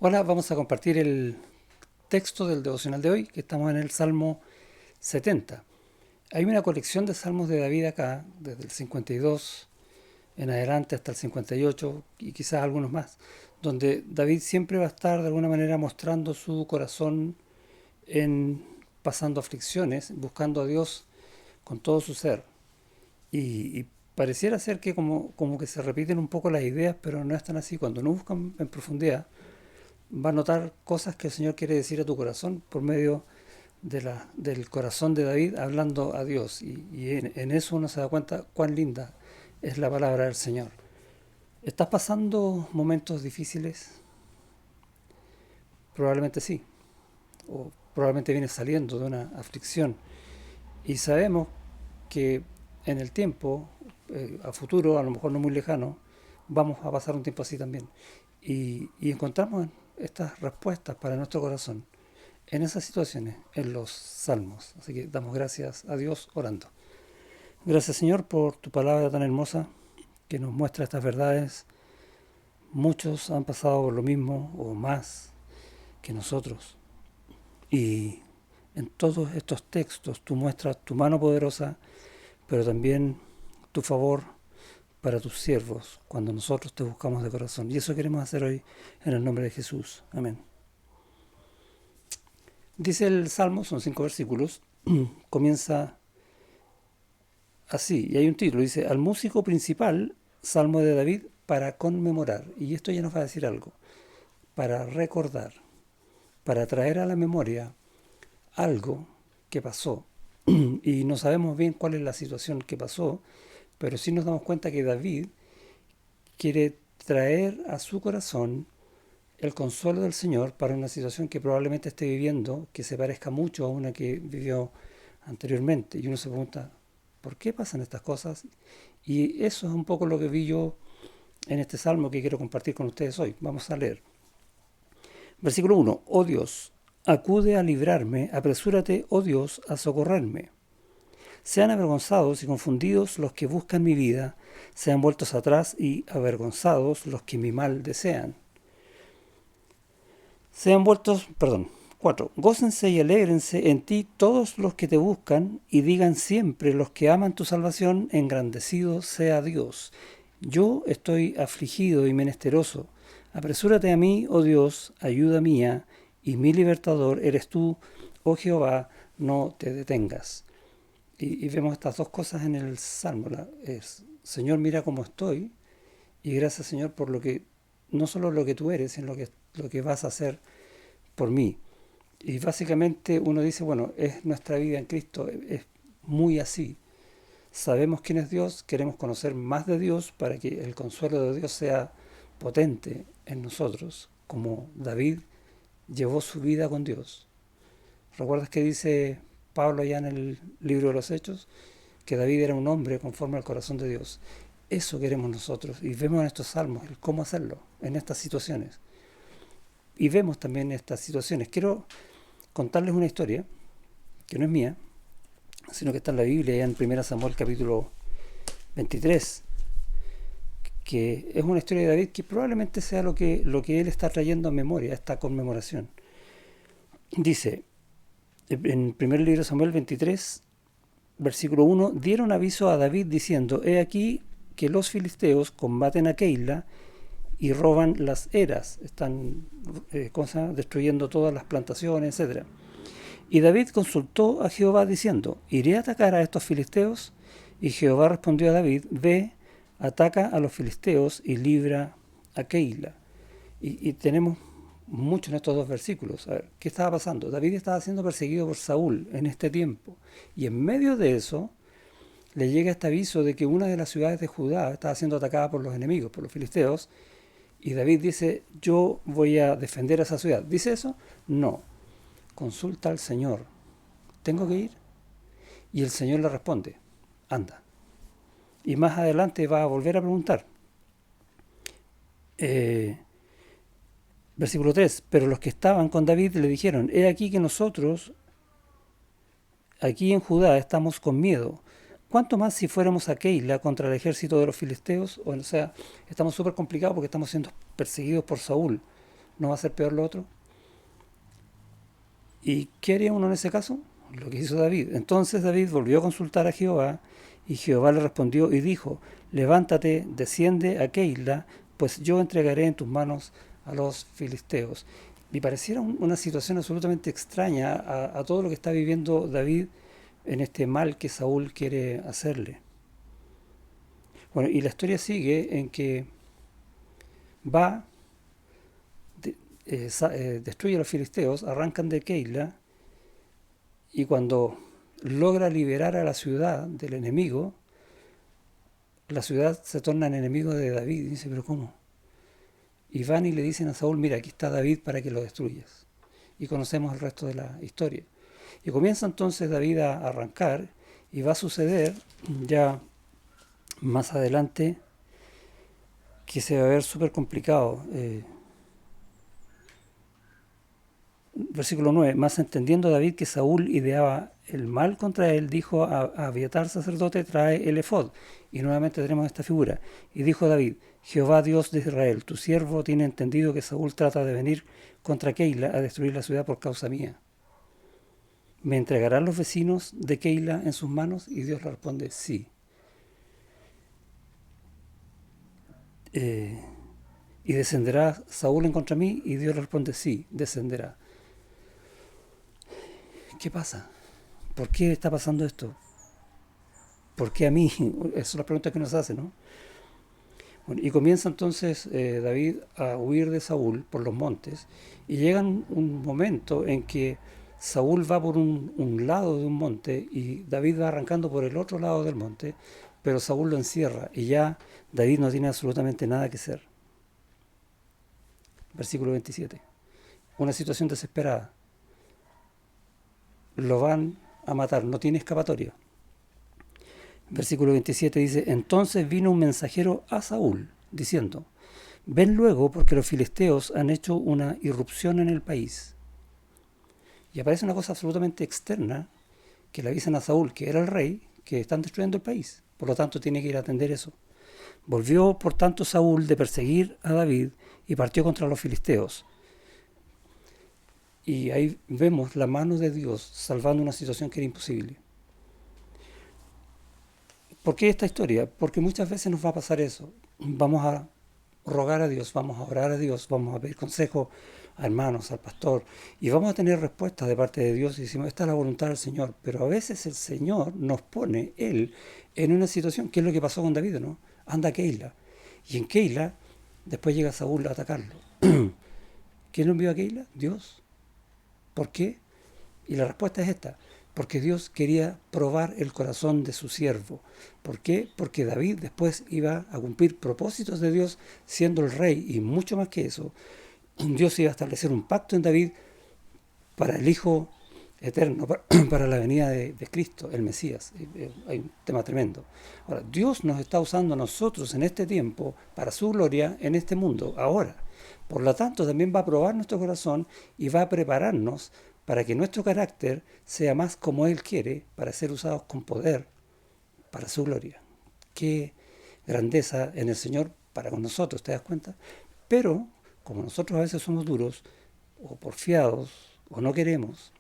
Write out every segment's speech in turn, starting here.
Hola, vamos a compartir el texto del devocional de hoy, que estamos en el Salmo 70. Hay una colección de salmos de David acá, desde el 52 en adelante hasta el 58 y quizás algunos más, donde David siempre va a estar de alguna manera mostrando su corazón en pasando aflicciones, buscando a Dios con todo su ser. Y pareciera ser que como que se repiten un poco las ideas, pero no es tan así. Cuando uno busca en profundidad, va a notar cosas que el Señor quiere decir a tu corazón por medio del corazón de David hablando a Dios. Y en eso uno se da cuenta cuán linda es la palabra del Señor. ¿Estás pasando momentos difíciles? Probablemente sí. O probablemente vienes saliendo de una aflicción. Y sabemos que en el tiempo, a futuro, a lo mejor no muy lejano, vamos a pasar un tiempo así también. Y encontramos estas respuestas para nuestro corazón en esas situaciones, en los salmos. Así que damos gracias a Dios orando. Gracias Señor por tu palabra tan hermosa que nos muestra estas verdades. Muchos han pasado por lo mismo o más que nosotros. Y en todos estos textos tú muestras tu mano poderosa, pero también tu favor para tus siervos cuando nosotros te buscamos de corazón. Y eso queremos hacer hoy en el nombre de Jesús. Amén. Dice el Salmo, son 5 versículos, comienza así, y hay un título, dice, al músico principal, Salmo de David, para conmemorar. Y esto ya nos va a decir algo, para recordar, para traer a la memoria algo que pasó. Y no sabemos bien cuál es la situación que pasó, pero sí nos damos cuenta que David quiere traer a su corazón el consuelo del Señor para una situación que probablemente esté viviendo, que se parezca mucho a una que vivió anteriormente. Y uno se pregunta, ¿por qué pasan estas cosas? Y eso es un poco lo que vi yo en este salmo que quiero compartir con ustedes hoy. Vamos a leer. Versículo 1. Oh Dios, acude a librarme, apresúrate, oh Dios, a socorrerme. Sean avergonzados y confundidos los que buscan mi vida, sean vueltos atrás y avergonzados los que mi mal desean. Sean vueltos, perdón, 4. Gócense y alégrense en ti todos los que te buscan y digan siempre los que aman tu salvación, engrandecido sea Dios. Yo estoy afligido y menesteroso. Apresúrate a mí, oh Dios, ayuda mía, y mi libertador eres tú, oh Jehová, no te detengas. Y vemos estas dos cosas en el Salmo. Señor, mira cómo estoy, y gracias Señor por lo que, no solo lo que tú eres, sino lo que vas a hacer por mí. Y básicamente uno dice, bueno, es nuestra vida en Cristo, es muy así. Sabemos quién es Dios, queremos conocer más de Dios para que el consuelo de Dios sea potente en nosotros, como David llevó su vida con Dios. ¿Recuerdas que dice Pablo allá en el libro de los Hechos? Que David era un hombre conforme al corazón de Dios. Eso queremos nosotros y vemos en estos salmos el cómo hacerlo en estas situaciones. Y vemos también estas situaciones. Quiero contarles una historia que no es mía, sino que está en la Biblia, ya en 1 Samuel capítulo 23, que es una historia de David que probablemente sea lo que él está trayendo a memoria, esta conmemoración. Dice, en primer libro de Samuel 23, versículo 1, dieron aviso a David diciendo, he aquí que los filisteos combaten a Keila y roban las eras, están destruyendo todas las plantaciones, etcétera. Y David consultó a Jehová diciendo, ¿iré a atacar a estos filisteos? Y Jehová respondió a David, ve, ataca a los filisteos y libra a Keila. Y tenemos mucho en estos dos versículos. A ver, ¿qué estaba pasando? David estaba siendo perseguido por Saúl en este tiempo. Y en medio de eso le llega este aviso de que una de las ciudades de Judá estaba siendo atacada por los enemigos, por los filisteos. Y David dice, yo voy a defender a esa ciudad. ¿Dice eso? No. Consulta al Señor. ¿Tengo que ir? Y el Señor le responde, anda. Y más adelante va a volver a preguntar. Versículo 3. Pero los que estaban con David le dijeron, he aquí que nosotros aquí en Judá estamos con miedo. ¿Cuánto más si fuéramos a Keila contra el ejército de los filisteos? O sea, estamos súper complicados porque estamos siendo perseguidos por Saúl. ¿No va a ser peor lo otro? ¿Y qué haría uno en ese caso? Lo que hizo David. Entonces David volvió a consultar a Jehová, y Jehová le respondió y dijo: levántate, desciende a Keila, pues yo entregaré en tus manos a los filisteos. Y pareciera una situación absolutamente extraña a todo lo que está viviendo David en este mal que Saúl quiere hacerle. Bueno, y la historia sigue en que va, destruye a los filisteos, arrancan de Keila, y cuando logra liberar a la ciudad del enemigo, la ciudad se torna en enemigo de David. Y dice: ¿pero cómo? Y van y le dicen a Saúl: mira, aquí está David para que lo destruyas. Y conocemos el resto de la historia. Y comienza entonces David a arrancar, y va a suceder ya más adelante que se va a ver súper complicado. Versículo 9: más entendiendo David que Saúl ideaba el mal contra él, dijo a Abiatar sacerdote: trae el efod. Y nuevamente tenemos esta figura. Y dijo David: Jehová Dios de Israel, tu siervo tiene entendido que Saúl trata de venir contra Keila a destruir la ciudad por causa mía. ¿Me entregarán los vecinos de Keila en sus manos? Y Dios le responde: sí. ¿Y descenderá Saúl en contra mí? Y Dios le responde: sí, descenderá. ¿Qué pasa? ¿Por qué está pasando esto? ¿Por qué a mí? Esa es la pregunta que nos hace, ¿no? Bueno, y comienza entonces David a huir de Saúl por los montes, y llega un momento en que Saúl va por un lado de un monte y David va arrancando por el otro lado del monte, pero Saúl lo encierra y ya David no tiene absolutamente nada que hacer. Versículo 27. Una situación desesperada. Lo van a matar, no tiene escapatoria. Versículo 27 dice: entonces vino un mensajero a Saúl, diciendo: ven luego, porque los filisteos han hecho una irrupción en el país. Y aparece una cosa absolutamente externa, que le avisan a Saúl, que era el rey, que están destruyendo el país. Por lo tanto, tiene que ir a atender eso. Volvió, por tanto, Saúl de perseguir a David y partió contra los filisteos. Y ahí vemos la mano de Dios salvando una situación que era imposible. ¿Por qué esta historia? Porque muchas veces nos va a pasar eso. Vamos a rogar a Dios, vamos a orar a Dios, vamos a pedir consejo a hermanos, al pastor, y vamos a tener respuestas de parte de Dios y decimos: esta es la voluntad del Señor. Pero a veces el Señor nos pone, Él, en una situación, que es lo que pasó con David, ¿no? Anda a Keila. Y en Keila, después llega Saúl a atacarlo. ¿Quién lo envió a Keila? Dios. ¿Por qué? Y la respuesta es esta: porque Dios quería probar el corazón de su siervo. ¿Por qué? Porque David después iba a cumplir propósitos de Dios siendo el rey, y mucho más que eso, Dios iba a establecer un pacto en David para el Hijo eterno, para la venida de Cristo, el Mesías. Hay un tema tremendo. Ahora, Dios nos está usando a nosotros en este tiempo para su gloria en este mundo, ahora. Por lo tanto, también va a probar nuestro corazón y va a prepararnos para que nuestro carácter sea más como Él quiere, para ser usados con poder para su gloria. Qué grandeza en el Señor para con nosotros, ¿te das cuenta? Pero, como nosotros a veces somos duros, o porfiados, o no queremos,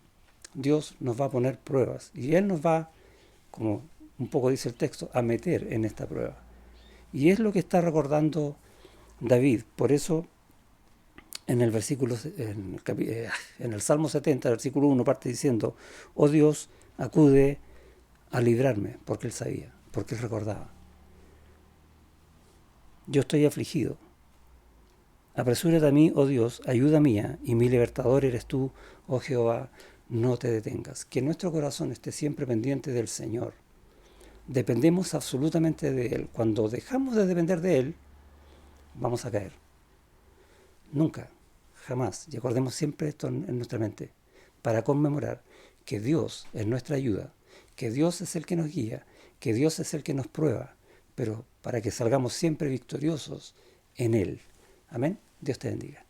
Dios nos va a poner pruebas. Y Él nos va, como un poco dice el texto, a meter en esta prueba. Y es lo que está recordando David. Por eso, en el versículo, en el Salmo 70, versículo 1, parte diciendo: oh Dios, acude a librarme, porque Él sabía, porque Él recordaba. Yo estoy afligido. Apresúrate a mí, oh Dios, ayuda mía, y mi libertador eres tú, oh Jehová, no te detengas. Que nuestro corazón esté siempre pendiente del Señor. Dependemos absolutamente de Él. Cuando dejamos de depender de Él, vamos a caer. Nunca, jamás. Y acordemos siempre esto en nuestra mente, para conmemorar que Dios es nuestra ayuda, que Dios es el que nos guía, que Dios es el que nos prueba, pero para que salgamos siempre victoriosos en Él. Amén. Dios te bendiga.